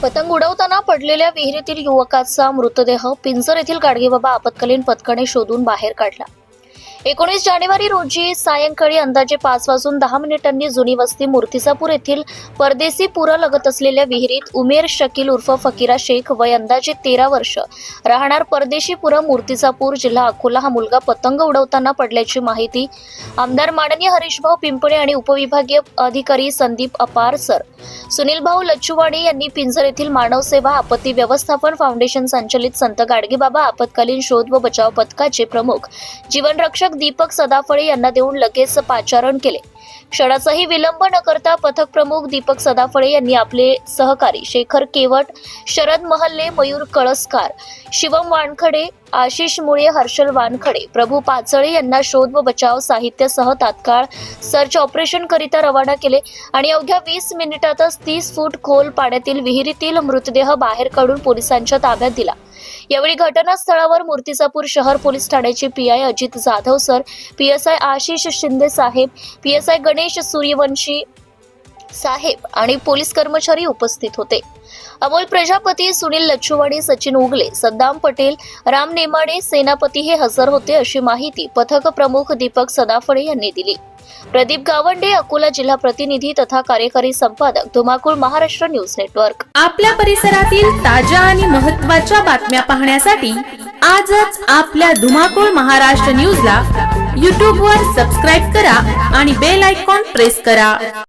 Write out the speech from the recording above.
पतंग उडवताना पडलेल्या विहिरीतील युवकाचा मृतदेह पिंजर येथील गाडगेबाबा आपत्कालीन पथकाने शोधून बाहेर काढला। 19 जानेवारी रोजी सायंकाळी अंदाजे 5:10 जुनी वस्ती मूर्तिजापूर येथील परदेशी पुरालगत असलेल्या विहिरीत उमेर शकील उर्फ फकीरा शेख वय अंदाजे 13 वर्ष राहणार परदेशीपुरा मूर्तिजापूर जिल्हा अकोला हा मुलगा पतंग उडवताना पडल्याची माहिती आमदार माननीय हरीशभाऊ पिंपळे आणि उपविभागीय अधिकारी संदीप अपार सर सुनीलभाऊ लच्चुवाडी यांनी पिंजर येथील मानव सेवा आपत्ती व्यवस्थापन फाउंडेशन संचलित संत गाडगेबाबा आपत्कालीन शोध व बचाव पथकाचे प्रमुख जीवनरक्षक दीपक सदाफळे यांना देऊन लगेच पाचारण केले। क्षणाचाही विलंब न करता पथक प्रमुख दीपक सदाफळे यांनी आपले सहकारी शेखर केवट, शरद महल्ले, मयूर कळसकार, शिवम वानखडे, आशिष मुळे, हर्षल वानखडे, प्रभू पाचळे यांना शोध व बचाव साहित्यासह तात्काळ सर्च ऑपरेशन करिता रवाना केले आणि अवघ्या 20 मिनिटातच 30 फूट खोल पाण्यातील विहिरीतील मृतदेह बाहेर काढून पोलिसांच्या ताब्यात दिला। यावेळी घटनास्थळावर मूर्तिजापूर शहर पोलीस ठाण्याचे PI Ajit Jadhav sir, PSI Ashish Shinde साहेब, पीएसआय गणेश सूर्यवंशी साहेब आणि पोलीस कर्मचारी उपस्थित होते। अमोल प्रजापती, सुनील लच्चुवाडी, सचिन उगले, सद्दाम पटेल, राम नेमाडे, सेनापती हे हजर होते अशी माहिती पथक प्रमुख दीपक सदाफळे यांनी दिली। प्रदीप गावंडे, अकोला जिल्हा प्रतिनिधी तथा कार्यकारी संपादक, धुमाकूळ महाराष्ट्र न्यूज नेटवर्क। आपल्या परिसरातील ताज्या आणि महत्त्वाच्या बातम्या पाहण्यासाठी आजच आपल्या धुमाकूळ महाराष्ट्र न्यूजला YouTube वर सबस्क्राइब करा आणि बेल आयकॉन प्रेस करा।